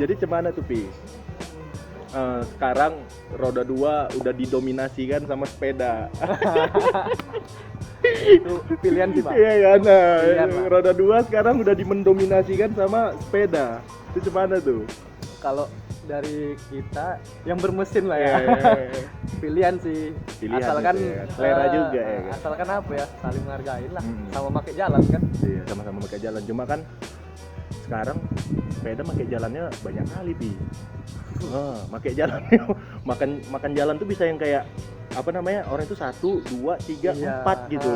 Jadi cemana tuh Pi? Sekarang roda 2 udah didominasikan sama sepeda. Itu pilihan sih Pak. Iya kan, nah, Pilihan, Pak. roda 2 sekarang udah dimendominasikan sama sepeda. Itu cemana tuh? Kalau dari kita yang bermesin lah ya. Iya. Pilihan sih. Pilihan asalkan gitu ya. Selera juga ya kan? Asalkan apa ya, saling menghargain lah. Mm-mm. Sama pakai jalan kan. Iya, sama-sama pakai jalan. Cuma kan sekarang sepeda pakai jalannya banyak kali Pi. Pakai jalannya makan jalan tuh bisa yang kayak apa namanya, orang itu 1, 2, 3, Iya. 4 gitu.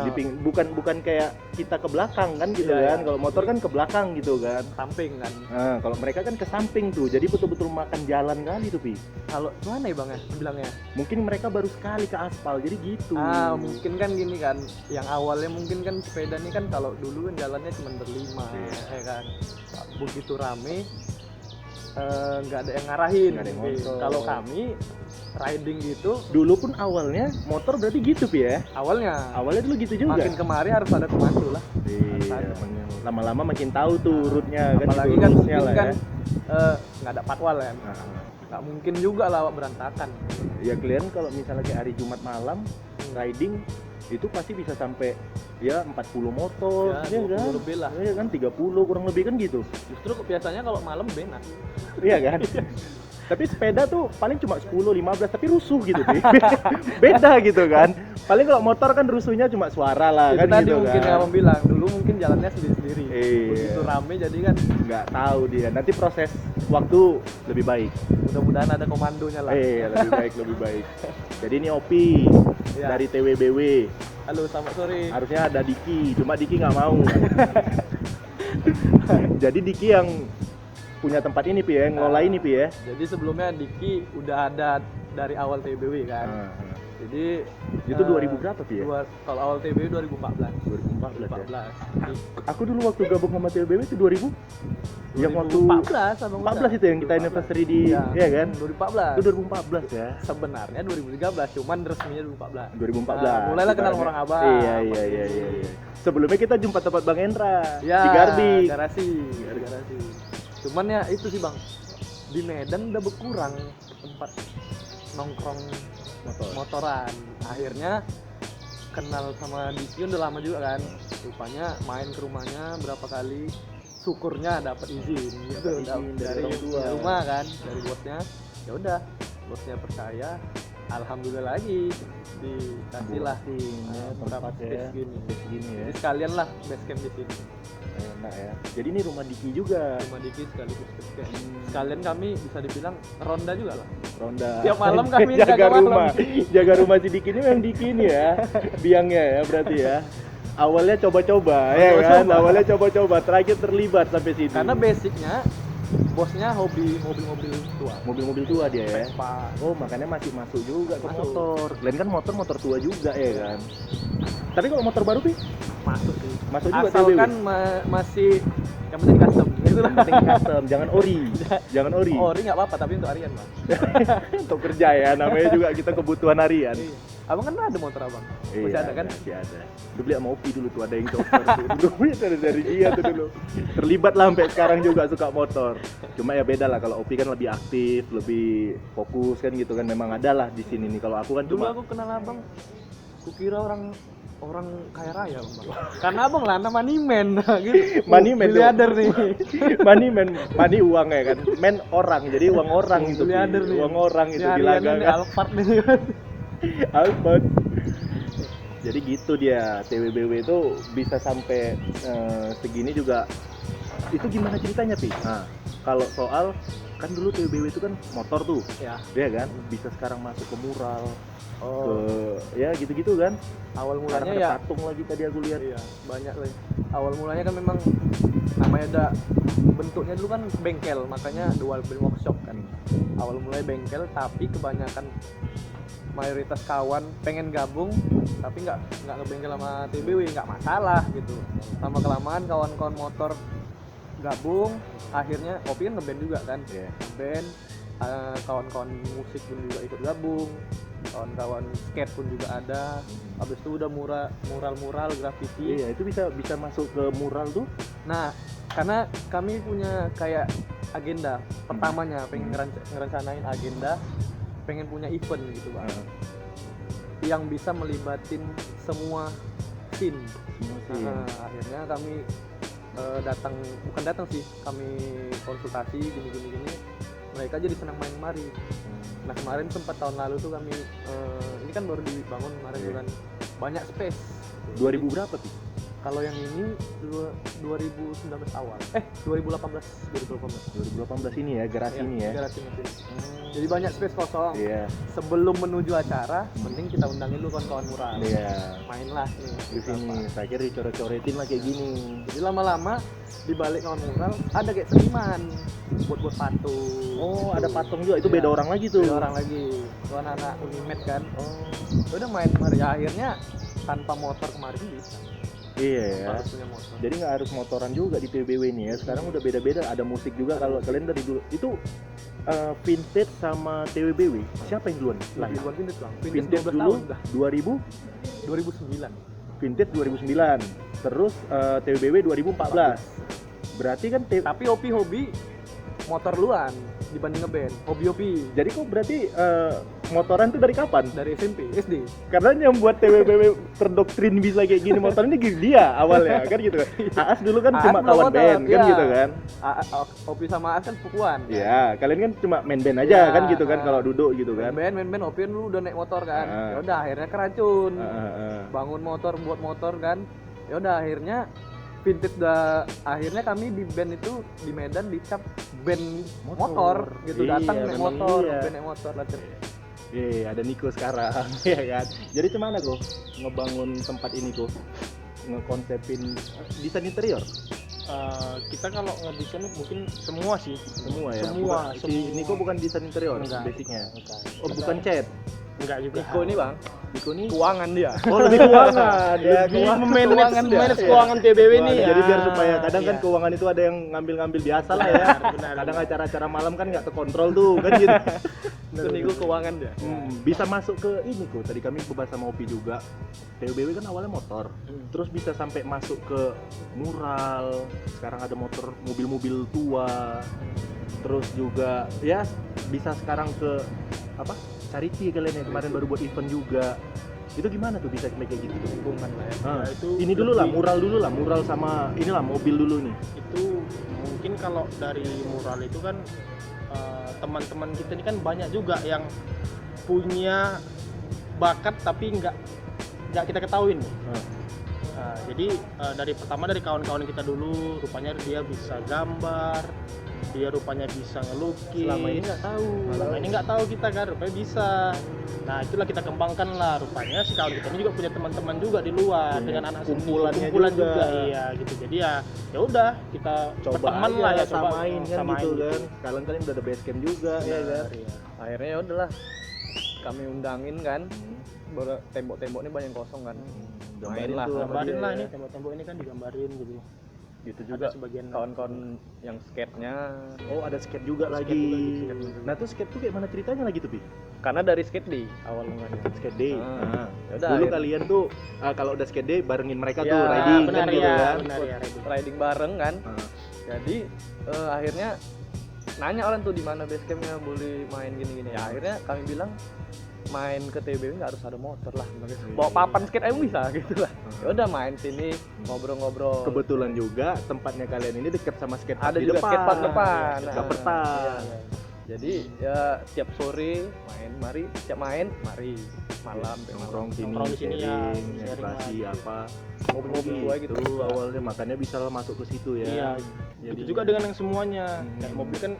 Bukan kayak kita ke belakang kan gitu Iya, kan. iya. Kalau motor kan ke belakang gitu kan. Samping kan. Nah, kalau mereka kan ke samping tuh. Jadi betul-betul makan jalan kali tuh Pi. Kalau mana ya Bang ya bilangnya? Mungkin mereka baru sekali ke aspal. Jadi gitu. Mungkin kan gini kan, yang awalnya mungkin kan sepeda nih kan kalau dulu kan jalannya cuma berlima, Iya. ya kan. Begitu rame, nggak ada yang ngarahin. Nggak ada yang Oke. ngontrol. Kalau kami riding gitu, Dulu pun awalnya motor berarti gitu Pi ya. Awalnya dulu gitu juga. makin kemari harus ada komando lah. Iya, lama-lama makin tahu tuh route-nya kan. Apalagi itu kan rules-nya mungkin lah kan ya. nggak ada patwal ya. Nah, Nggak mungkin juga lah berantakan. ya kalian kalau misalnya kayak hari Jumat malam riding itu pasti bisa sampai ya 40 motor Ya, ya 20 kan? lebih lah. Ya kan 30 kurang lebih kan gitu. Justru biasanya kalau malam benar. Iya kan? Tapi sepeda tuh paling cuma 10 15 tapi rusuh gitu Pi. Beda gitu kan. Paling kalau motor kan rusuhnya cuma suara lah Itu kan tadi gitu mungkin kan. yang abang bilang dulu mungkin jalannya sendiri-sendiri. Iya. Begitu rame jadi kan Nggak tahu dia. Nanti proses waktu lebih baik. mudah-mudahan ada komandonya lah. Lebih baik. Jadi ini Opi Ya. dari TWBW. Halo, selamat sore. Harusnya ada Diki, cuma Diki nggak mau. Jadi Diki yang punya tempat ini Pi ya, ngelola ini Pi ya. Jadi sebelumnya Diki udah ada dari awal TBW kan. Ah, Jadi Itu 2000 berapa Pi ya? Kalau awal TBW 2014. 2014 ya. 14. Aku dulu waktu gabung sama TWBW itu 2000. Yang waktu 14 abang 14 itu yang kita anniversary di, ya kan? 2014. Itu 2014 ya. Sebenarnya 2013, cuman resminya 2014. 2014. Nah, mulailah kenal Ibaratnya. orang abang. Iya. Sebelumnya kita jumpa tempat Bang Endra Ya, di Garbik. garasi. Cuman ya itu sih Bang. Di Medan udah berkurang tempat nongkrong motoran. Akhirnya kenal sama Diki udah lama juga kan. Rupanya main ke rumahnya berapa kali. Syukurnya dapat izin gitu dari orang tua. rumah kan, dari bosnya. Ya udah, bosnya percaya. Alhamdulillah lagi dikasih lah tempat ya. gini. Segini ya. Jadi sekalian lah base camp di sini. Enak ya. Jadi ini rumah Diki juga. Rumah Diki sekaligus base camp. Sekalian kami bisa dibilang ronda juga lah. Ronda. Tiap malam kami jaga jaga malam. rumah. Jaga rumah si Diki ini memang Diki ini ya. Biangnya ya berarti ya. Awalnya coba-coba ya kan. Awalnya coba-coba, terakhir terlibat sampai situ. Karena basicnya bosnya hobi mobil-mobil tua. Mobil-mobil tua dia ya. Vespa. Oh, makanya masih masuk juga ke Masuk. motor. Lain kan motor tua juga ya kan. Tapi kalau motor baru Pi, Masuk sih. masuk juga Asalkan masih yang penting custom. Gitu lah. penting custom, jangan ori. Jangan ori. Ori nggak apa-apa, tapi untuk harian Bang. Untuk kerja ya, namanya juga kita kebutuhan harian. Iya. Abang kan ada motor abang. Masih Iya, ada kan? Masih ada. Dulu beli sama Opi dulu tuh, ada yang chauffeur tuh. Dulu dari dia tuh dulu. Terlibat lah sampai sekarang juga suka motor. Cuma ya beda lah, kalau Opi kan lebih aktif, lebih fokus kan gitu kan. Memang ada lah di sini nih. Kalau aku kan Dulu cuma aku kenal abang, kukira orang kaya raya bang. Karena abang lah nama Moneyman gitu. Money man tuh. Miliarder nih. money uang ya kan. Men orang, jadi uang orang itu. Miliarder nih. Uang orang itu Ini dilaga hariannya nih, kan. Alphard nih. Alphard. Jadi gitu dia, TWBW itu bisa sampai segini juga. Itu gimana ceritanya Pi? Nah, kalau soal kan dulu TWBW itu kan motor tuh, Ya. ya kan? Bisa sekarang masuk ke mural, Oh. ke ya gitu-gitu kan? Awal Sekarang mulanya ada ya. patung lagi tadi aku lihat. Iya, banyak lah. Awal mulanya kan memang namanya ada bentuknya dulu kan bengkel, makanya dual brand workshop kan. Awal mulai bengkel, tapi kebanyakan mayoritas kawan pengen gabung tapi nggak ngebengkel sama TBW, nggak masalah gitu. Lama kelamaan kawan-kawan motor gabung, akhirnya Opi kan ngeband juga kan. Iya. Ngeband, kawan-kawan musik pun juga ikut gabung, kawan-kawan skate pun juga ada. Habis itu udah mural graffiti. Iya, itu bisa masuk ke mural tuh. Nah, karena kami punya kayak agenda pertamanya, pengen ngerencanain agenda, pengen punya event gitu bang, yang bisa melibatin semua scene. Akhirnya kami bukan datang sih, kami konsultasi gini, mereka jadi senang main kemari. Nah kemarin sempat tahun lalu tuh kami ini kan baru dibangun kemarin tuh kan, banyak space. 2000 berapa tuh? Kalau yang ini 2019 awal, 2018 ini ya, garasi ini ya. Garasi mesin. Jadi banyak space kosong. Iya. Sebelum menuju acara, mending kita undangin dulu kawan-kawan mural. Iya. Mainlah nih Di sini, saya kira dicoret-coretin lah kayak gini. Jadi lama-lama di balik kawan mural ada kayak seniman buat patung. Oh, ada patung juga. Itu Iya. beda orang lagi tuh. Beda orang lagi. Itu anak-anak Unimed kan. Udah main kemarin. Ya, akhirnya tanpa motor kemarin bisa. Iya ya. Harus punya motor. Jadi nggak harus motoran juga di PBW ini ya. Sekarang udah beda-beda. Ada musik juga. Kalau kalian dari dulu itu vintage sama TWBW. Siapa yang duluan? Lahir buat vintage bang. Vintage 12 dulu tahun dah. 2000, 2009. vintage 2009. Terus TWBW 2014. Berarti kan Tapi hobi motor duluan dibanding ngeband. Hobi. jadi kok berarti motoran tuh dari kapan? Dari SMP, SD. Karena yang buat TWBW terdoktrin bisa kayak gini motoran ini dia awalnya kan gitu kan. Aas dulu kan Aas cuma belum kawan motor, band kan iya. gitu kan. Opi sama Aas kan sepupuan. Iya, kalian kan cuma main band aja Iya, kan gitu kan kalau duduk gitu kan. Main band Opi dulu udah naik motor kan. Ah. Ya udah akhirnya keracun. Heeh. Bangun motor buat motor kan. Ya udah akhirnya vintage akhirnya kami di band itu di Medan dicap band motor gitu, Iya, datang naik memang motor, iya. band naik motor latihan. Ada Niko sekarang ya kan. Jadi gimana kok ngebangun tempat ini kok? Ngekonsepin desain interior Kita kalau ngedesain mungkin semua sih. semua ya. Semua, Bukan, si semua. Niko bukan desain interior Enggak, basicnya. bukan. Oh, bukan cat. Enggak juga. Niko ini bang, Niko nih keuangan dia. oh lebih keuangan ya, Lebih keuangan. memanage Iya. keuangan TBW ini ya. Jadi biar supaya kadang kan Iya. keuangan itu ada yang ngambil-ngambil biasa lah ya. Benar, Kadang benar. acara-acara malam kan nggak terkontrol tuh kan gitu. Itu Niko keuangan dia. Bisa masuk ke ini kok. Tadi kami bahas sama Opi juga. TWBW kan awalnya motor, terus bisa sampai masuk ke mural. Sekarang ada motor mobil-mobil tua. Terus juga ya bisa sekarang ke apa? Charity kalian yang kemarin baru buat event juga. Itu gimana tuh bisa kayak gitu? Lingkungan lah ya. Nah, Ya, itu ini dulu lah, lebih- mural dulu lah, mural sama inilah mobil dulu nih. Itu mungkin kalau dari mural itu kan teman-teman kita ini kan banyak juga yang punya bakat tapi nggak kita ketahuin nih. Jadi dari pertama dari kawan-kawan kita dulu rupanya dia bisa gambar, dia rupanya bisa ngelukis. Selama ini nggak tahu. Selama ini nggak tahu kita kan, rupanya bisa. Nah itulah kita kembangkan lah, rupanya si kawan kita ini juga punya teman-teman juga di luar Punya dengan anak seni, kumpulannya kumpulan juga. juga. Iya gitu. Jadi ya udah kita Coba berteman aja lah ya, coba samain kan samain gitu kan. Kalian udah ada base camp juga ya kan. Iya. Akhirnya ya udahlah, kami undangin kan. Tembok-tembok ini banyak yang kosong kan. Gambarin Main lah, tuh sama Gambarin dia lah ya. ini tembok-tembok ini kan digambarin gitu. Gitu Ada juga sebagian kawan-kawan yang skate-nya. Oh, ada skate juga Skate lagi. juga, skate juga. Nah, tuh skate tuh kayak mana ceritanya lagi tuh, Pi? Karena dari skate day awal mulanya. Skate day. Ah. Yaudah, Dulu akhirnya- kalian tuh kalau udah skate day barengin mereka Ya, tuh riding benar kan gitu ya, kan. benar ya, riding. Riding bareng kan. Ah. Jadi akhirnya nanya orang tuh di mana base campnya boleh main gini-gini. Ya akhirnya kami bilang main ke TBW nggak harus ada motor lah. Bawa papan skate aja bisa gitu lah. Ya udah main sini ngobrol-ngobrol. Kebetulan juga tempatnya kalian ini dekat sama skate park Ada di juga depan. skatepark depan. Nggak Nah, pertah. iya. Jadi ya tiap sore mari, tiap main mari malam sampai Nongkrong malam. sini, Nongkrong di sini ya, sharing, sharing edukasi lah. apa. Ngobrol-ngobrol Gitu, aja gitu. awalnya makanya bisa lah masuk ke situ ya. Iya. Jadi Begitu juga dengan yang semuanya. Kayak Hmm. mobil kan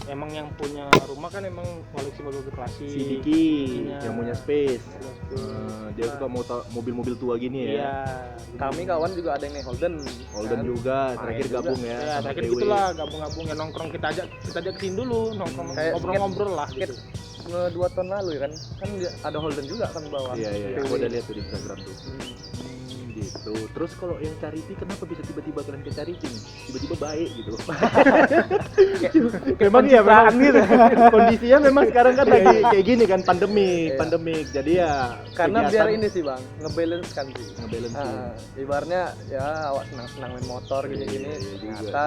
emang yang punya rumah kan emang koleksi mobil klasik. si Diki Iya. yang punya space. Iya. Dia suka mobil-mobil tua gini ya. Iya. Kami kawan juga ada yang naik Holden. Holden kan. juga terakhir juga. gabung ya. Ya, sama terakhir TW. gitulah gabung-gabung ya, nongkrong kita ajak kesini dulu, nongkrong Kayak ngobrol-ngobrol lah skate gitu. 2 tahun lalu ya kan dia ada Holden juga kan bawa. Iya iya, TW. aku udah lihat tuh di Instagram tuh. gitu. Terus kalau yang charity kenapa bisa tiba-tiba kalian ke charity nih? Tiba-tiba baik gitu. Memang ya memang gitu. Kondisinya memang sekarang kan lagi kayak gini kan pandemik. Jadi ya Karena kegiatan biar ini sih bang, ngebalance kan sih. ngebalance. Ibaratnya ya awak senang-senang main motor gini-gini, Iya, juga. ternyata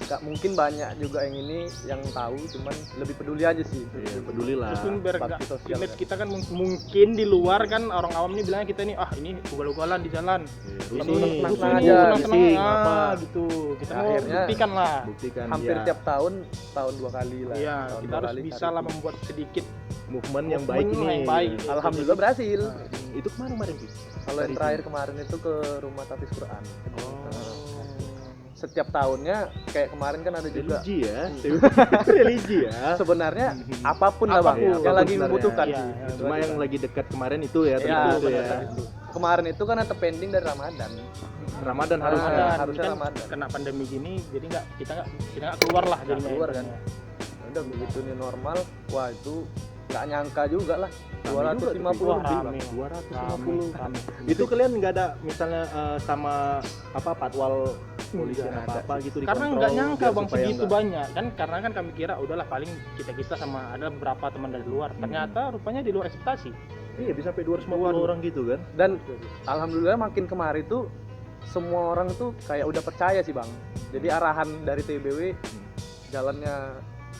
nggak mungkin banyak juga yang ini yang tahu, cuman lebih peduli aja sih. Iya, peduli lah. Terus pun biar bakti nggak sosial image kan. kita kan mungkin di luar kan orang awam ini bilangnya kita ini ini ugal-ugalan di jalan. Ini senang-senang ini, aja, senang-senang bising, apa gitu. Kita mau Akhirnya buktikan lah. buktikan Hampir ya, tiap tahun 2 kali lah. Iya, Tahun kita 2 harus kali bisa charity. lah membuat sedikit movement yang baik movement ini. yang baik. Alhamdulillah berhasil. Itu kemarin sih. Kalau yang terakhir kemarin itu ke rumah Tafis Quran. Oh. Setiap tahunnya kayak kemarin kan ada juga. Religi ya. Religi ya. Sebenarnya apapun lah bang, Apapun, yang apapun lagi sebenarnya. membutuhkan Iya, sih. iya. Itu Cuma aja, yang Bang. lagi dekat kemarin itu ya, Iya, tertentu itu ya. benar. Kemarin itu kan ada pending dari Ramadan. Ramadan harus Ah, ada. harusnya kan Ramadan. kena pandemi gini, jadi kita nggak keluar lah jadinya. keluar kan. Udah begitu nih normal, wah itu nggak nyangka juga lah. Rame juga 250 Wah, lebih. rame. Bang. 250. Itu kalian nggak ada misalnya sama patwal polisi Nggak apa gitu Karena dikontrol, nggak nyangka biar bang supaya segitu nggak- banyak kan, karena kan kami kira udahlah paling kita sama ada beberapa teman dari luar. Ternyata rupanya di luar ekspektasi. Iya bisa sampai 250 orang gitu kan. Dan alhamdulillah makin kemari tuh semua orang tuh kayak udah percaya sih bang. Jadi arahan dari TBW jalannya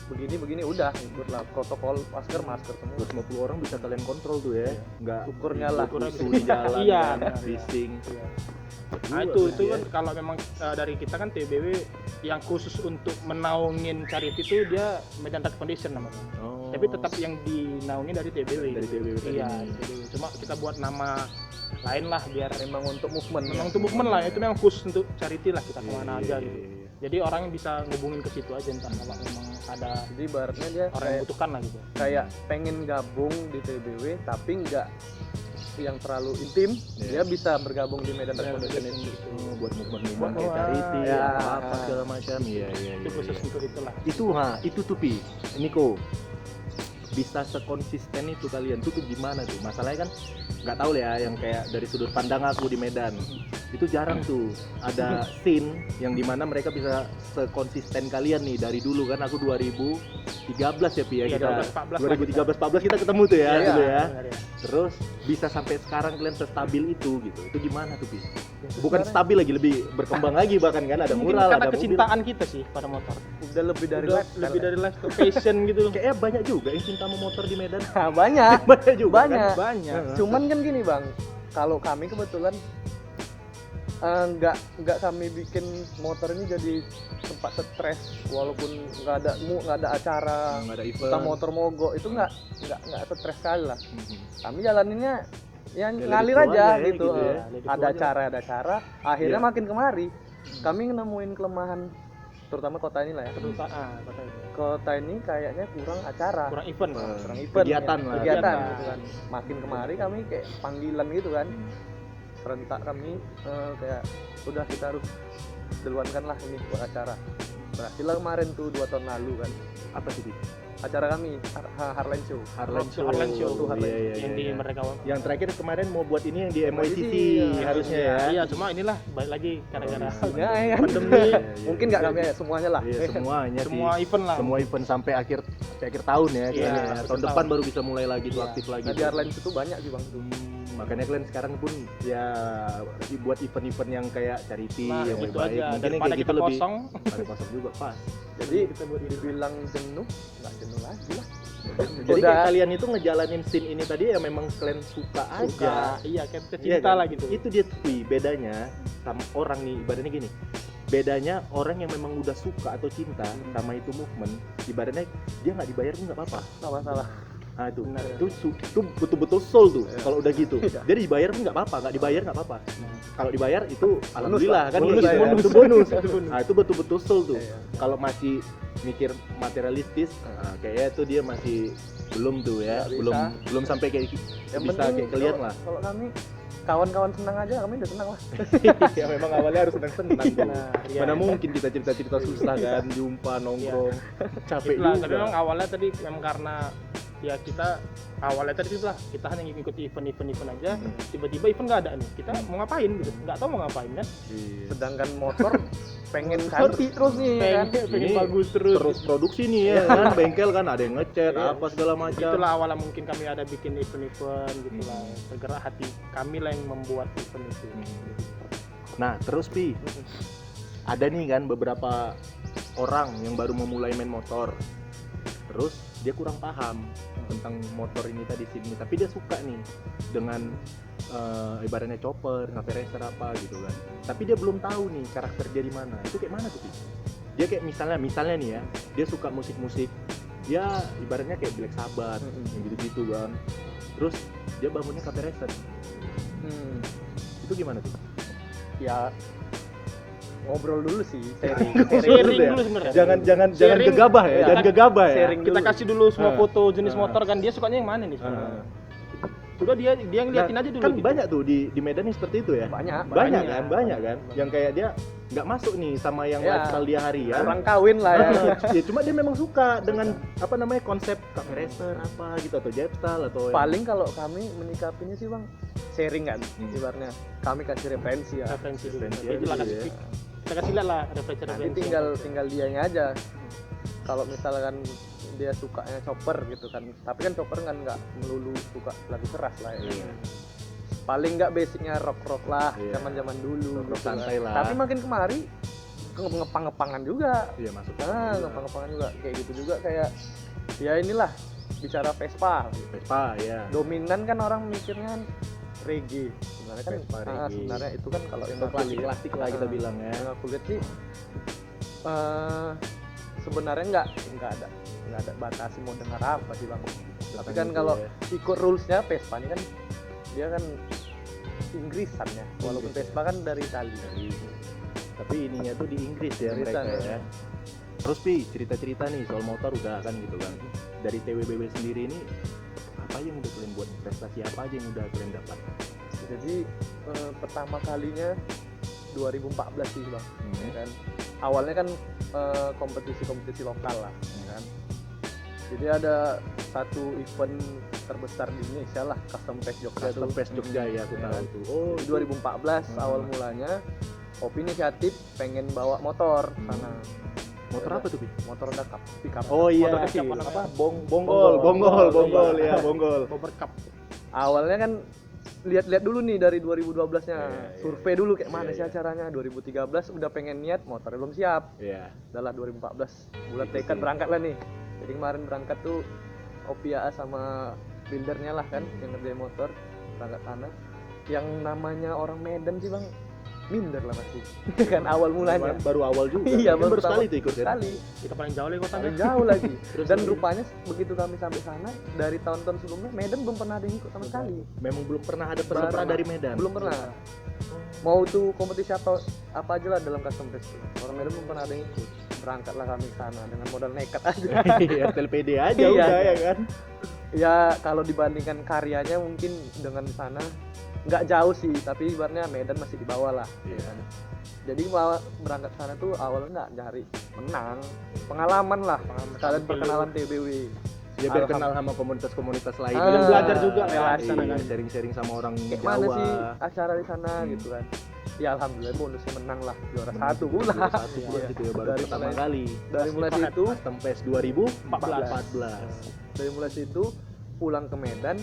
begini udah ikut lah protokol masker semua. 250 orang bisa kalian kontrol tuh ya. Nggak Ukurnya lah. rusuh di jalan Iya, kan, benar, iya. bising. Nah itu kan kalau memang dari kita kan TBW yang khusus untuk menaungin charity itu dia Medan Red Foundation namanya. Oh. Tapi tetap yang dinaungi dari TBW. Dari TBW tadi. Iya, TBW. Cuma kita buat nama lain lah biar Memang untuk movement. memang untuk movement lah, itu memang khusus untuk charity lah, kita kemana aja Iya, gitu. iya, iya. Jadi orang yang bisa ngubungin ke situ aja, entah kalau memang ada Jadi ibaratnya dia orang yang kayak, membutuhkan lah gitu. kayak pengen gabung di TBW tapi nggak yang terlalu intim, Iya. dia bisa bergabung di Medan Red Foundation itu. Oh, buat movement kayak Wah, charity ya. apa segala macam. Iya iya Itu iya. khusus iya. untuk itulah. Itu tuh Pi, Niko, bisa sekonsisten itu kalian tuh gimana tuh? Masalahnya kan nggak tahu ya, yang kayak dari sudut pandang aku di Medan itu jarang tuh ada scene yang dimana mereka bisa sekonsisten kalian nih dari dulu kan. Aku 2013 ya Pi ya, Iya, kita 2013 2013-14 kita ketemu tuh ya Iya, dulu ya. Benar ya. Terus bisa sampai sekarang kalian sestabil itu gitu. Itu gimana tuh Pi? Ya, Bukan sebenarnya stabil lagi, lebih berkembang lagi bahkan kan, ada Mungkin mural, karena ada mobil. kecintaan kita sih pada motor. udah lebih dari Udah lifestyle lebih ya. dari lifestyle passion gitu. Kayaknya banyak juga yang cinta sama motor di Medan. Nah, banyak. Banyak juga Banyak. kan? Banyak. Cuman kan gini bang, kalau kami kebetulan nggak kami bikin motor ini jadi tempat stres, walaupun nggak ada acara Nggak ada kita event. motor mogok itu nggak stres sekali lah. Kami jalaninnya ya Ya, ngalir let it flow aja aja gitu, gitu ya. Let it flow ada aja. acara akhirnya Iya. makin kemari kami nemuin kelemahan terutama kota ini lah ya. Kota itu. Kota ini kayaknya kurang acara, Kurang event. kurang event, Kegiatan ya. lah. Kegiatan Kegiatan. gitu kan. Makin kemari kami kayak panggilan gitu kan. Serentak kami kayak udah kita harus duluankan lah ini buat acara. Berhasil lah kemarin tuh 2 tahun lalu kan. Apa sih Pi? Acara kami Harlan Show. Harlan Show. Harlan Show. Tuh, Harlan. Iya, iya, Yang di iya. Merdeka. Yang terakhir kemarin mau buat ini yang di MYCC MYCC, harusnya ya. Iya, cuma inilah balik lagi gara-gara Ya, ya. pandemi. Iya, iya, Mungkin nggak kami ya semuanya lah. Iya, semuanya sih. Semua event lah. Semua event sampai akhir tahun ya Iya, kayaknya ya. akhir Tahun tahun. depan baru bisa mulai lagi tuh Iya. aktif lagi. Nah, di tuh. Harlan itu banyak sih bang tuh. Makanya kalian sekarang pun ya buat event-event yang kayak charity Nah, yang itu baik-baik. aja. Mungkin yang Daripada kayak kita gitu lebih kosong, daripada kosong juga pas. Jadi kita buat ini. dibilang jenuh, nggak jenuh lagi lah. Jadi Udah. kayak kalian itu ngejalanin scene ini tadi ya memang kalian suka aja. Suka. Iya, kayak kita Iya cinta kan? lah gitu. Itu dia tuh bedanya sama orang nih, ibaratnya gini. Bedanya orang yang memang udah suka atau cinta sama itu movement, ibaratnya dia nggak dibayar pun nggak apa-apa. Nggak masalah. Nah itu, Benar. itu betul-betul soul tuh Iya. kalau udah gitu. Iya. Jadi dibayar pun nggak apa-apa, nggak dibayar nggak apa-apa. Kalau dibayar itu alhamdulillah Pak. kan, Bonus gitu lah ya. ya. Itu bonus. Nah itu betul-betul soul tuh. Iya. Kalau masih mikir materialistis, nah, kayaknya tuh dia masih belum tuh ya, Nggak belum bisa. belum sampai kayak Yang bisa penting kayak kalian kalau- lah. Kalau kami kawan-kawan senang aja, kami udah senang lah. Ya memang awalnya harus senang-senang tuh. Nah, iya. Mana mungkin kita cerita-cerita susah kan, jumpa nongkrong, capek Itulah, tapi juga. memang awalnya tadi memang karena ya kita awalnya tadi lah kita hanya ngikuti event aja, tiba-tiba event nggak ada nih, kita mau ngapain gitu, nggak tahu mau ngapain kan. Sedangkan motor pengen ganti terus nih kan. pengen Ini bagus terus produksi nih ya kan, bengkel kan ada yang ngecat apa segala macam. itulah awalnya mungkin kami ada bikin event gitu lah, tergerak hati kami lah yang membuat event itu. Nah terus Pi, ada nih kan beberapa orang yang baru memulai main motor, terus dia kurang paham tentang motor ini tadi sini, tapi dia suka nih dengan ibaratnya chopper, cafe racer apa gitu kan, tapi dia belum tahu nih karakter dia di mana. Itu kayak mana tuh Pi? Dia kayak misalnya nih ya, dia suka musik ya ibaratnya kayak Black Sabbath yang gitu-gitu kan, terus dia bangunnya cafe racer. Itu gimana tuh? Ya ngobrol dulu sih, sharing Sharing dulu sebenarnya. Jangan Sharing. gegabah ya, Iya. jangan gegabah ya. Sharing Kita dulu. kasih dulu semua foto jenis Ah. motor kan, dia sukanya yang mana nih sebenarnya. Udah dia ngeliatin aja dulu Kan gitu. banyak tuh di Medan yang seperti itu ya. banyak Banyak kan. Yang kayak dia nggak masuk nih sama yang Ya. lifestyle dia harian. orang kawin lah ya. Ya cuma dia memang suka dengan apa namanya konsep cafe racer apa gitu atau jet style atau yang- Paling kalau kami menyikapinya sih bang, sharing kan, ibaratnya kami kasih referensi ya. referensi dulu. Referensi Itu lah aja kasih ya. kita kasih lihat lah Nanti referensi. tinggal dianya aja. Kalau misalkan dia sukanya chopper gitu kan, tapi kan chopper kan nggak melulu suka lagu keras lah ya. Paling nggak basicnya rock lah, Iya. zaman dulu. Rock gitu santai kan. lah. Tapi makin kemari ngepang-ngepangan juga. Iya masuk. Ngepang-ngepangan juga kayak gitu juga kayak ya inilah bicara Vespa. Vespa ya. Dominan kan orang mikirnya kan reggae. Sebenarnya kan Vespa reggae. sebenarnya itu kan kalau yang aku lihat- Klasik lah kita bilang ya. yang aku lihat sih sebenarnya nggak ada batasi mau dengar apa sih bang. Tapi kan Gitu kalau ya. ikut rulesnya Vespa ini kan dia kan Inggrisan ya, walaupun Inggris, Vespa kan dari Italia. Tapi ininya tuh di Inggris ya Inggrisan, mereka ya. Terus Pi, cerita-cerita nih soal motor udah kan gitu kan. Dari TWBB sendiri ini apa yang udah kalian buat, prestasi apa aja yang udah kalian dapat? Jadi pertama kalinya 2014 sih bang, ya kan. Awalnya kan kompetisi-kompetisi lokal lah, ya kan. Jadi ada satu event terbesar di Indonesia lah, Custom Fest Jogja Custom tuh. Fest Jogja ya aku Ya tahu kan. tuh. Oh, Di 2014 awal mulanya Kopi inisiatif pengen bawa motor sana. motor apa tuh Pi? Motor Honda pickup. Oh iya, Motor kecil. apa? Bonggol. Bonggol ya, bonggol. Bobber Cup. Awalnya kan lihat-lihat dulu nih dari 2012-nya. Iya, Survei dulu kayak mana Iya, sih iya. acaranya. 2013 udah pengen niat, motornya belum siap. Iya. Udahlah 2014 bulan Gitu tekad sih. berangkat lah nih. Jadi kemarin berangkat tuh Opia sama buildernya lah kan yang ngerjain motor, berangkat sana. Yang namanya orang Medan sih bang, minder lah pasti. Kan awal mulanya. Baru awal juga. Iya, Kan baru pertama sekali tuh ikut kan. Sekali. Kita paling jauh lagi kotanya. Paling jauh lagi. Terus Dan lagi. rupanya begitu kami sampai sana, dari tahun-tahun sebelumnya Medan belum pernah ada yang ikut sama sekali. Memang belum pernah ada Belum peserta pernah. dari Medan. Belum pernah. Mau tuh kompetisi apa aja lah dalam custom race. Orang Medan belum pernah ada yang ikut. Berangkatlah kami ke sana dengan modal nekat aja. Iya, TLPD aja Iya. udah ya kan. Ya kalau dibandingkan karyanya mungkin dengan sana nggak jauh sih, tapi ibaratnya Medan masih di bawah lah. Iya. Jadi mau berangkat ke sana tuh awalnya nggak cari menang, pengalaman lah. Kalian perkenalan TBW. Ya biar kenal sama komunitas-komunitas lain. Ah, Dan belajar juga iya, lewat sana kan. Sharing-sharing sama orang Kayak Jawa. mana sih acara di sana gitu kan. Ya alhamdulillah bonusnya menang lah, juara satu pula. Satu pula Iya. gitu ya, baru Dari pertama mulai- kali. Dari mulai Paket situ, Custom Fest 2014. dari mulai situ pulang ke Medan,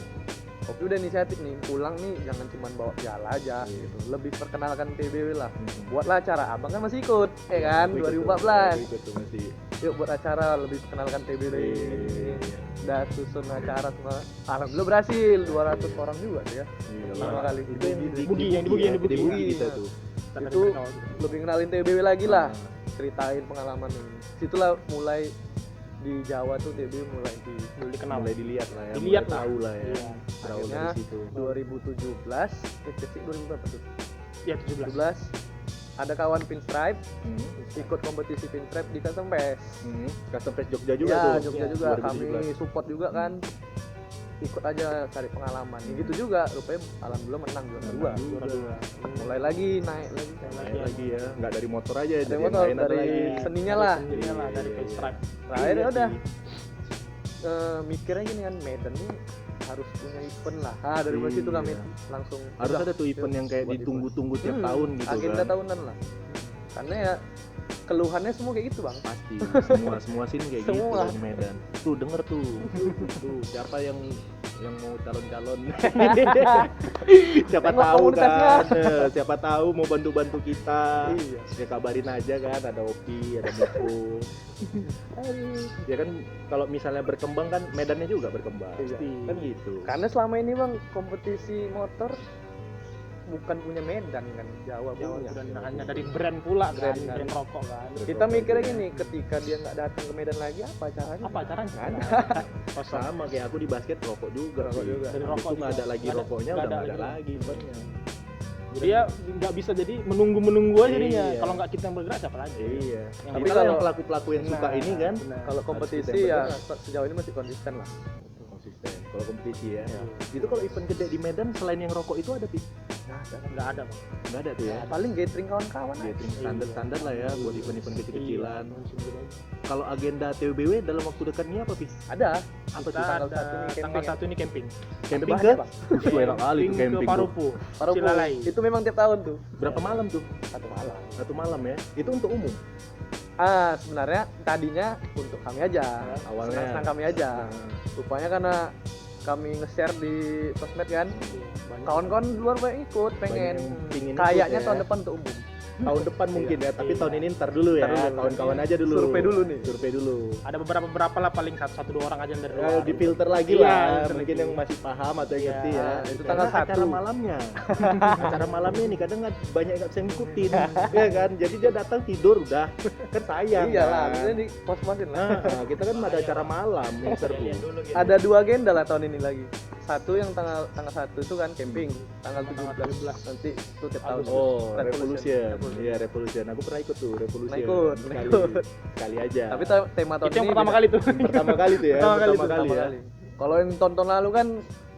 Kopi udah inisiatif nih, pulang nih jangan cuma bawa piala aja Iya. gitu. Lebih perkenalkan TBW lah. Hmm. Buatlah acara, abang kan masih ikut, ya kan, Ikut tuh, 2014. ikut tuh masih. Yuk buat acara, lebih perkenalkan TBW. Iya. Udah susun acara semua. Alhamdulillah berhasil, 200 orang juga tuh ya. Iya, Pertama lah. kali. Itu yang di Bugi, yang di Bugi, yang di Bugi. Bugi kita tuh. Itu lebih kenalin TBW lagi lah, ceritain pengalaman ini. Situlah mulai di Jawa tuh TBW mulai di Dulu dikenal. Mulai dilihat lah ya, Dilihat mulai lah. tahu lah ya. Iya. Berawal Akhirnya dari situ. 2017, SPC 2000 berapa tuh? Ya 17. 17 ada kawan pinstripe Hmm. ikut kompetisi pinstripe di Custom Fest. Custom Fest Jogja juga Ya, tuh. Jogja Iya, juga 2017. kami support juga kan. Ikut aja cari pengalaman. Ya gitu juga, rupanya alhamdulillah menang juara 2. Juara 2. Mulai lagi naik lagi. Naik lagi ya, nggak dari motor aja, Dari jadi yang motor, lain ada dari lagi. seninya lah. Sendirinya lah dari Iya, iya. pinstripe. Terakhir ya udah mikirnya gini kan, Medan nih harus punya event lah. Dari situ kami Iya. langsung Harus udah, ada tuh event yang kayak buat ditunggu-tunggu tiap event. tahun gitu Agenda kan. tahunan lah. Karena ya keluhannya semua kayak gitu bang. Pasti semua scene kayak gitu Semua. di Medan. Tuh denger tuh. Tuh siapa yang mau calon-calon. Siapa Tengok tahu komunitasnya. kan. Siapa tahu mau bantu-bantu kita. Iya. Ya kabarin aja kan, ada Opi, ada Miko. Ya kan kalau misalnya berkembang kan Medannya juga berkembang. Iya. Kan gitu. Karena selama ini bang kompetisi motor bukan punya Medan kan, Jawa punya. dan hanya dari brand pula kan, Brand, brand rokok kan. Kita mikirnya gini, ketika dia nggak datang ke Medan lagi apa caranya? Apa caranya? Nggak ada. Kosong. Sama kayak aku di basket rokok juga. Rokok sih. juga. Dari Dari rokok rokok nggak ada juga. lagi Nggak ada- rokoknya, nggak udah ada nggak ada lagi. lagi eventnya. Jadi ya nggak bisa jadi menunggu aja jadinya. Iya. Kalau nggak kita yang bergerak siapa lagi? Iya. Yang Tapi Tapi kalau kalau- yang pelaku-pelaku yang suka Benar, ini kan benar. Kalau Harus kompetisi kita ya bergerak. sejauh ini masih konsisten lah. konsisten. Kalau kompetisi ya. Iya. Itu kalau event gede di Medan selain yang rokok itu ada Pi? Nggak ada bang. Nggak ada tuh ya. Paling gathering kawan-kawan aja. Gathering standar-standar lah ya buat event-event kecil-kecilan. Iya. Kalau agenda TWBW dalam waktu dekat ini apa Pi? Ada. Apa Kita tuh? tanggal ada satu ini camping tanggal ya? 1 ini camping. Camping bahannya, ke? Bang. Enak kali tuh camping ke tuh. Paropo. Paropo. Cilalai. Itu memang tiap tahun tuh. Berapa malam tuh? 1 malam. 1 malam ya. Itu untuk umum. Sebenarnya tadinya untuk kami aja. Awalnya. Senang kami aja. Rupanya karena kami nge-share di sosmed kan, Banyak. kawan-kawan di luar banyak ikut, Banyak pengen. yang pingin Kayaknya ikut ya. tahun depan untuk umum. Tahun depan mungkin ya, tapi Iya. tahun ini ntar dulu ya. Ntar dulu. Kawan-kawan aja dulu. Survei dulu nih. Survei dulu. Ada beberapa lah paling satu dua orang aja yang dari luar. Di filter lagi Iya, lah, filter mungkin lagi. yang masih paham atau yang Iya, ngerti ya. itu Karena tanggal acara 1. malamnya, acara malamnya nih kadang banyak yang nggak bisa ngikutin, ya kan? Jadi dia datang tidur udah, kan sayang. Iya lah, kan? maksudnya di pos-posin lah. Kita kan ada acara malam yang seru. Ada 2 agenda lah tahun ini lagi. Satu yang tanggal 1 itu kan camping, tanggal 17 nanti itu tiap tahun. Oh, Revolution. Revolution. Iya, Revolution. Aku pernah ikut tuh Revolution. Pernah ikut. Sekali aja. Tapi tema tahun Itu yang ini pertama beda. kali tuh. pertama kali tuh ya, pertama kali ya. Kalau yang tonton lalu kan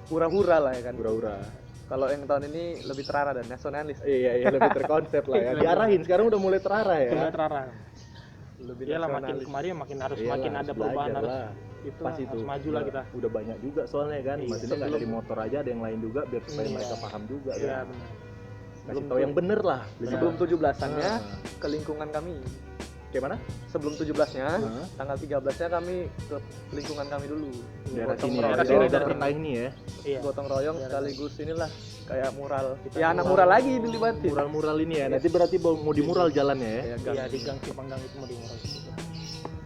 hura-hura lah ya kan. Hura-hura. Kalau yang tahun ini lebih terarah dan nasionalis. Iya, lebih terkonsep lah ya. Diarahin sekarang udah mulai terarah ya. Udah terarang. Lebih Iyalah makin nasionalis. kemarin makin harus Iyalah, makin ada harus perubahan belajar harus lah. itu Pas harus itu maju lah kita. udah banyak juga soalnya kan, Iya, maksudnya nggak sebelum- dari motor aja, ada yang lain juga biar supaya Iya. mereka paham juga Iya kan. benar. Kasih Belum tahu yang bener lah. Sebelum 17-annya Nah, ke lingkungan kami. kayak mana? Sebelum 17-nya, Nah, tanggal 13-nya kami ke lingkungan kami dulu. daerah Gotong sini ya, royong. daerah Darpeta ini ya. Iya. Gotong royong Daerah sekaligus inilah kayak mural. Kita Ya anak mural. mural lagi dilibatin. Mural-mural ini ya. Nanti berarti mau di mural jalannya ya. Ya, gang. Iya di gang Cipanggang itu mau dimulai.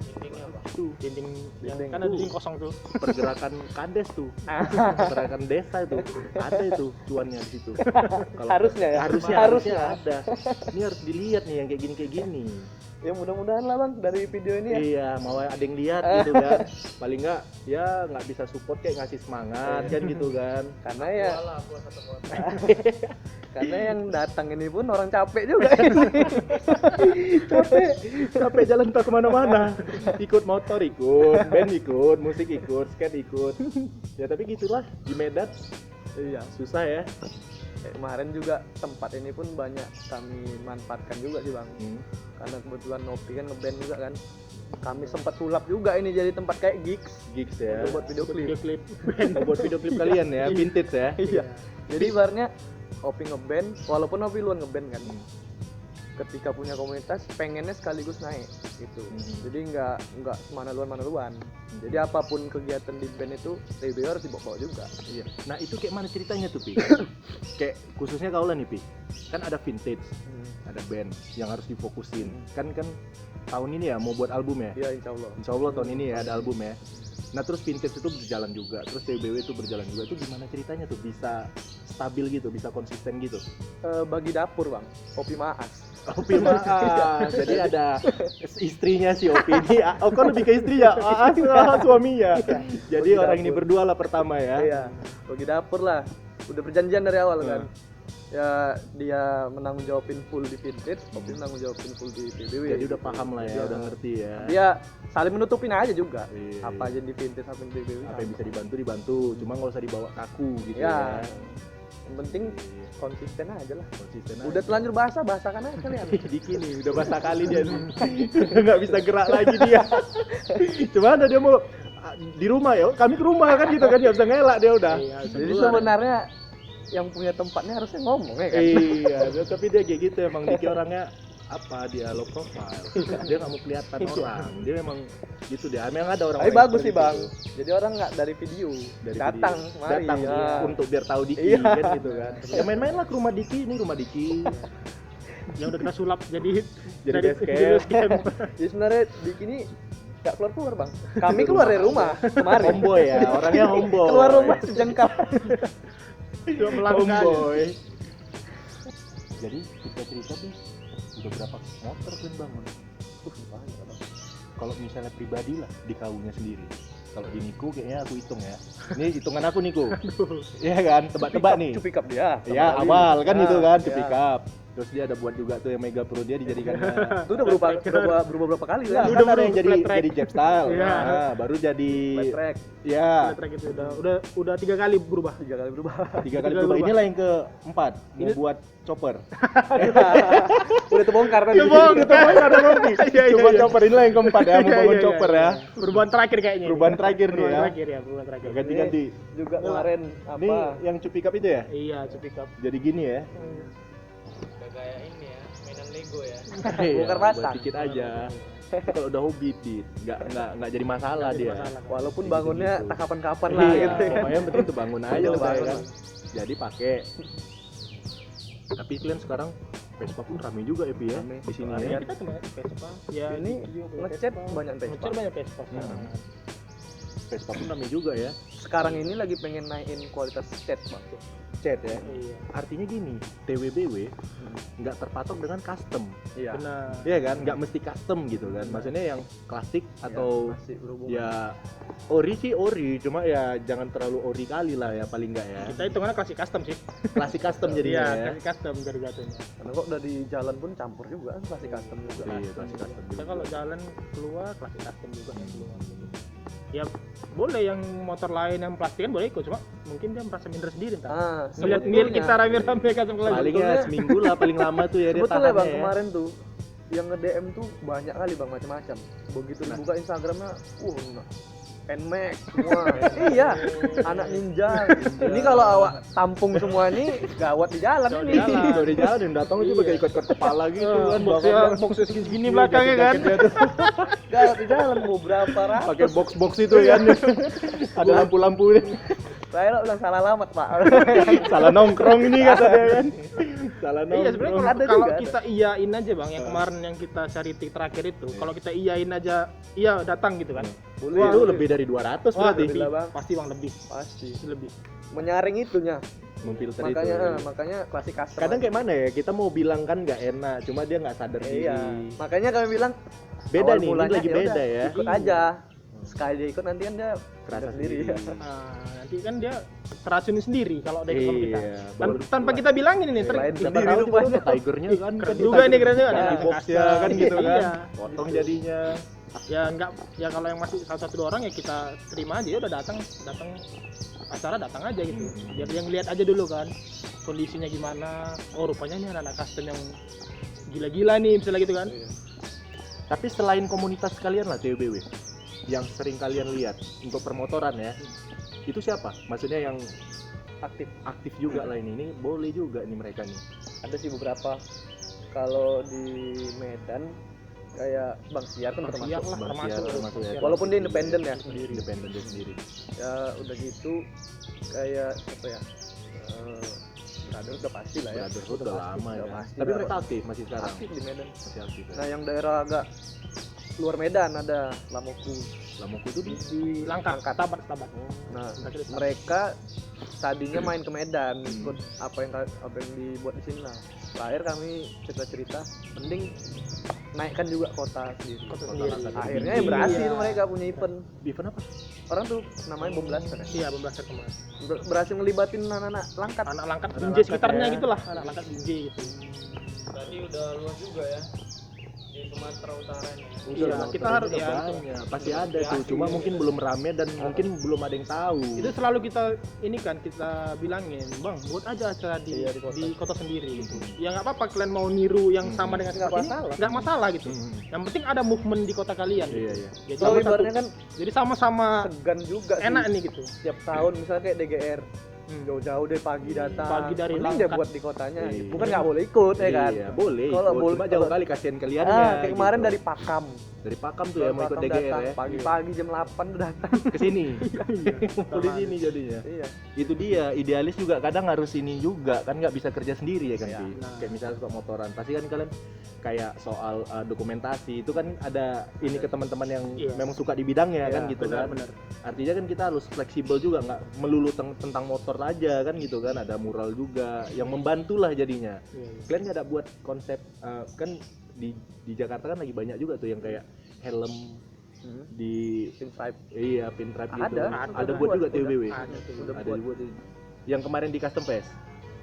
Dindingnya apa? Tuh, Dinding yang Dinding. kan ada dinding kosong tuh. pergerakan kades tuh. Pergerakan desa itu. Ada itu cuannya di situ. Kalau- Harusnya ya. harusnya ada. Ini harus dilihat nih yang kayak gini. Ya mudah-mudahan lah bang dari video ini ya. Iya, mau ada yang lihat gitu kan. Paling nggak ya nggak bisa support kayak ngasih semangat kan gitu kan. Karena ya karena yang datang ini pun orang capek juga ini. Capek jalan tak kemana-mana. Ikut motor ikut, band ikut, musik ikut, skate ikut. Ya tapi gitulah di Medan Iya. susah ya. Kemarin juga tempat ini pun banyak kami manfaatkan juga sih bang. Karena kebetulan Nopi kan ngeband juga kan. Kami sempat sulap juga ini jadi tempat kayak gigs Gigs ya. untuk buat video klip. klip. Buat video klip kalian ya, vintage ya. Iya. Jadi ibaratnya Opi ngeband, walaupun Opi luan ngeband kan. Ketika punya komunitas pengennya sekaligus naik gitu. Jadi nggak mana-luan. Jadi apapun kegiatan di band itu review harus dibawa juga. Iya. Nah itu kayak mana ceritanya tuh Pi? Kayak khususnya kau lah nih Pi. Kan ada vintage, ada band yang harus difokusin. Kan tahun ini ya mau buat album ya. Iya insya Allah. Insya Allah tahun ini ya ada album ya. Nah terus vintage itu berjalan juga, terus TBW itu berjalan juga. Itu gimana ceritanya tuh bisa stabil gitu, bisa konsisten gitu? Bagi dapur bang, Opi Maas. Opi Maas, jadi ada istrinya si Opi ini. Oh kok lebih ke istrinya? Suaminya. Jadi Bagi orang ini dapur. berdua lah pertama ya. Iya, bagi dapur lah. Udah perjanjian dari awal Hmm. kan. Ya dia menanggung jawabin full di vintage, Opi menanggung jawabin full di PBW. Jadi udah paham lah ya, Iya. udah ngerti ya. Dia saling menutupin aja juga. Iya, Apa iya. aja di vintage, apa yang di PBW. Apa yang bisa dibantu, cuma nggak usah dibawa kaku gitu Ya. ya. Yang penting Iya, konsisten aja lah. konsisten Udah aja. telanjur bahasakan aja kalian. Diki nih, udah basah kali dia nih. Udah nggak bisa gerak lagi dia. Cuma ada dia mau di rumah ya, kami ke rumah kan gitu kan, nggak bisa ngelak dia udah. Iya, Jadi sebulan. sebenarnya yang punya tempatnya harusnya ngomong ya kan. Iya, tapi dia kayak gitu emang Diki orangnya apa dia low profile, dia nggak mau kelihatan orang, dia memang gitu dia. Memang ada orang. Tapi bagus sih bang. Jadi orang nggak dari video, Dari datang, video. mari, datang ya. untuk biar tahu Diki Iya. kan gitu kan. Ya main-main lah ke rumah Diki, ini rumah Diki. Yang udah kita sulap jadi Jadi dari base video camp. camp. Jadi sebenarnya di sini nggak keluar bang. Kami keluar dari rumah kemarin. Homeboy ya, orangnya homeboy. Keluar rumah sejengkal. Cuma melangkah aja. Homeboy. Jadi kita cerita tuh udah berapa motor kalian bangun? Kalau misalnya pribadi lah di kaunya sendiri. Kalau di Niku kayaknya aku hitung ya. Ini hitungan aku Niku. Iya kan, tebak-tebak nih. Cupi cup dia. Ya sama awal kali. kan Nah, itu kan, iya. pick up. Terus dia ada buat juga tuh yang Mega Pro dia dijadikannya. Itu udah berubah berapa kali Nah, ya? Udah kan ada yang berubah flat track. jadi Jab Style. Iya. Nah, baru jadi Flat track ya Track itu udah 3 kali berubah. 3 kali berubah. 3 kali Tiga berubah. berubah. Inilah yang keempat mau Ini- buat chopper. Udah terbongkar tadi. Coba chopper inilah yang keempat ya, mau bangun chopper ya. Perubahan terakhir kayaknya. Perubahan terakhir nih Perubahan ya. terakhir ya, perubahan terakhir. Ganti-ganti. Juga kemarin Ini apa? yang cupi cup itu ya? Iya, cupi cup. Jadi gini ya. Udah kayak ini ya, mainan Lego ya. Bongkar Iya, pasang. buat dikit aja. Itu kalau udah hobi dit, nggak jadi masalah Jadi dia. masalah. Walaupun Gitu-gitu. bangunnya tak kapan-kapan lah Iya, gitu kan. pokoknya yang penting tuh bangun aja Iya, udah bangun. kan. Jadi pakai. Tapi kalian sekarang Vespa pun rame juga ya Pi ya Rame. di sini Ya, ya. kita cuma Vespa. Ya, Ini video ngechat Vespa. banyak Vespa. Ngechat banyak Vespa sekarang. Vespa pun rame juga ya. Sekarang ini lagi pengen naikin kualitas chat bang. Chat ya. Iya. Artinya gini, TWBW nggak terpatok dengan custom. Iya. Benar. Iya kan? Nggak mesti custom gitu kan. Maksudnya yang klasik atau masih berhubungan. ya ori sih ori, cuma ya jangan terlalu ori kali lah ya paling nggak ya. Kita hitungannya klasik custom sih. Klasik custom Iya, jadinya ya. klasik custom dari jatuhnya. Karena kok udah di jalan pun campur juga kan pasti custom juga. Iya, klasik custom Kita juga. kalau jalan keluar klasik custom juga yang keluar. Ya boleh yang motor lain yang plastikan boleh ikut, cuma mungkin dia merasa minder sendiri ntar. Ah, Ngeliat kita rame-rame custom kelas. Palingnya seminggu lah paling lama tuh ya dia sebetulnya bang tahannya ya. kemarin tuh yang nge-DM tuh banyak kali bang macam-macam. Begitu Nah. dibuka Instagramnya, Nmax semua. Iya, anak ninja. Ini kalau awak tampung semua nih gawat di jalan Gawat ini. di jalan. Kalau di jalan yang datang itu Iya. pakai ikut kepala gitu kan, boxnya segini belakangnya kan. Gawat di jalan mau berapa ratus. Pakai box itu kan. Ada lampu-lampu nih. Saya bilang salah alamat pak. Salah nongkrong ini kata dia kan. Salah nongkrong. Iya sebenarnya Ada kalau juga, kita iyain aja bang, yang kemarin yang kita cari tik terakhir itu, kalau kita iyain aja, iya datang gitu kan. Boleh itu lebih dari 200 Wah, berarti. lebih, Bang. pasti bang lebih, Pasti. lebih. Menyaring itunya. Memfilter Makanya itu. makanya klasik custom. Kadang kayak mana ya? Kita mau bilang kan nggak enak, cuma dia nggak sadar diri. iya. Makanya kami bilang Beda awal nih, ini mulanya lagi yaudah, beda ya. Ikut aja. Sekali dia ikut nanti kan dia Kerasa sendiri. sendiri. Nah, nanti kan dia teracuni sendiri kalau ada ikut sama kita. Iya, Tanpa kita bilangin ini, Lain Siapa sendiri tahu rupanya. juga tigernya kan Keren di juga tiger nih, keren juga. kan, Ada di boxnya custom. kan gitu kan. Iya. Potong jadinya. Ya enggak, ya kalau yang masih satu dua orang ya kita terima aja, ya udah datang acara datang aja gitu. Biar yang lihat aja dulu kan kondisinya gimana. Oh rupanya ini anak custom yang gila-gila nih misalnya gitu kan. Tapi selain komunitas kalian lah TWBW yang sering kalian lihat untuk permotoran ya, itu siapa? Maksudnya yang aktif juga lah ini boleh juga nih mereka nih. Ada sih beberapa. Kalau di Medan kayak Bang Siar kan Siap termasuk. lah, Bang termasuk. Siar termasuk ya. Walaupun dia independen ya. Independen dia sendiri. Ya udah gitu kayak apa ya? Brother udah pasti lah ya. Brotherhood udah lama ya. udah pasti Tapi lah. mereka aktif masih sekarang. Aktif di Medan. Masih aktif. Ya. Nah yang daerah agak luar Medan ada Lamoku. Lamoku itu Di Langkat, Tabat. Nah Langkat itu. mereka tadinya main ke Medan ikut apa yang dibuat di sini lah. Terakhir kami cerita mending naikkan juga kota sendiri. Kota sendiri. Akhirnya ya Iya. berhasil mereka punya event. Event apa? Orang tuh namanya Bom Blaster ya. Iya, pembahasan kemarin. Berhasil ngelibatin anak-anak langkat. Anak Langkat Anak Binjai Langkat sekitarnya ya. gitulah, anak Langkat Binjai gitu. Berarti udah luas juga ya. di Sumatera Utara nih. Iya, Motor kita itu harus udah ya, banyak. Pasti ada Ya, tuh, cuma iya. mungkin belum rame dan mungkin belum ada yang tahu. itu selalu kita ini kan kita bilangin, bang, buat aja acara di Iya, di kota. sendiri gitu. Ya nggak apa-apa kalian mau niru yang sama dengan Nggak seperti ini, masalah. nggak masalah gitu. Hmm. Yang penting ada movement di kota kalian. Iya, iya. Jadi So sama ibaratnya kan jadi sama-sama segan juga sih. enak nih gitu. Tiap tahun misalnya kayak DGR Hmm. jauh-jauh deh pagi datang. Pagi dari Mending dia Langkat. buat di kotanya. Iya. Bukan nggak boleh ikut ya kan. Iya, boleh. Kalau ikut. boleh- Cuma jauh kalau- kali kasihan kaliannya. Kayak kemarin gitu. dari Pakam. Dari Pakam tuh ya mau ikut Pakam DGR datang, ya. Pagi-pagi jam 8 udah datang. Ke sini. Ngumpul di sini jadinya. Iya. Itu dia, idealis juga kadang harus ini juga kan nggak bisa kerja sendiri ya kan Iya. Pi? Nah. Kayak misalnya suka motoran pasti kan kalian kayak soal dokumentasi itu kan ada ini ke teman-teman yang Iya. memang suka di bidangnya Iya, kan gitu kan. Benar-benar. Artinya kan kita harus fleksibel juga nggak melulu tentang motor aja kan gitu kan, ada mural juga yang membantu lah jadinya. Iya, iya. Kalian nggak ada buat konsep kan di Jakarta kan lagi banyak juga tuh yang kayak helm di Pinstripe. iya pinstripe gitu. Ada, Ada udah buat buat, juga udah. TWW. Ada tuh. Udah Ada buat. juga tuh. Yang kemarin di Custom Fest.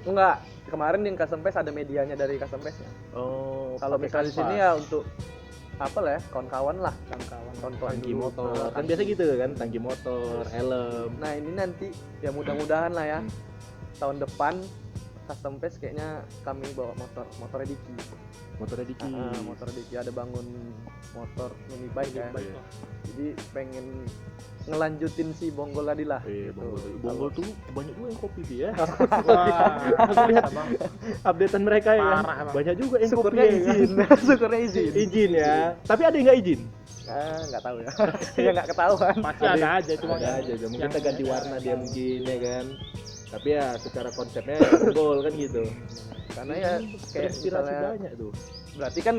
Enggak, kemarin yang Custom Fest ada medianya dari Custom Fest-nya. Oh, Kalau pakai misalnya di sini kanvas. ya untuk apa lah ya, kawan-kawan lah. Kawan-kawan. Tonton tangki dulu. motor Nah, kan biasa gitu kan, tangki motor, helm. Nah ini nanti ya mudah-mudahan lah ya Hmm. tahun depan Custom Fest kayaknya kami bawa motor Diki. Motornya Diki. Motor Diki ada bangun motor mini bike ya. Baik, Iya. Bang. Jadi pengen ngelanjutin si Bonggol tadi lah. Iya, gitu. Bonggol tuh banyak juga yang kopi dia. Wah, Aku lihat updatean mereka ya. Parah, Bang. Banyak juga yang kopi Syukurnya ya, kan? izin, syukurnya izin. Izin ya. Tapi ada yang nggak izin? Nggak tahu ya. Ya nggak ketahuan. pasti ada aja cuma Ada aja. Mungkin yang- kita ganti warna dia mungkin ya kan. Tapi ya secara konsepnya bonggol kan gitu. Karena ya kayak Inspirasi misalnya banyak tuh. berarti kan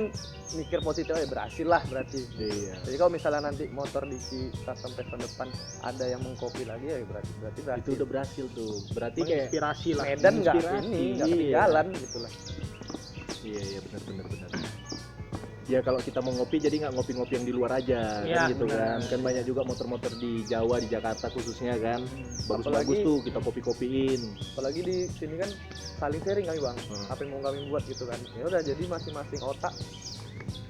mikir positif ya berhasil lah berarti. Iya. Jadi kalau misalnya nanti motor di Custom Fest tahun depan ada yang mengcopy lagi ya berarti Itu berhasil. udah berhasil tuh. Berarti kayak menginspirasi lah. Medan nggak inspirasi, ini nggak iya. ketinggalan gitu lah. iya benar. Ya kalau kita mau ngopi jadi nggak ngopi-ngopi yang di luar aja Iya, kan gitu benar. kan banyak juga motor-motor di Jawa di Jakarta khususnya kan bagus-bagus Apalagi- tuh kita kopi-kopiin. Apalagi di sini kan saling sharing kami bang. Hmm. Apa yang mau kami buat gitu kan. Ya udah jadi masing-masing otak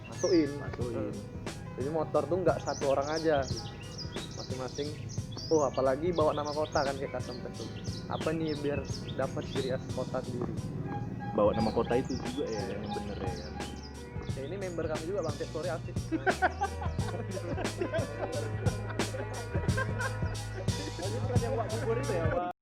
masukin. Masukin. Jadi motor tuh nggak satu orang aja. Masing-masing. Oh apalagi bawa nama kota kan kayak Custom Fest tuh. Apa nih biar dapat ciri khas kota sendiri. Bawa nama kota itu juga ya yang bener ya kan. Ya ini member kami juga bang tiap sore asik.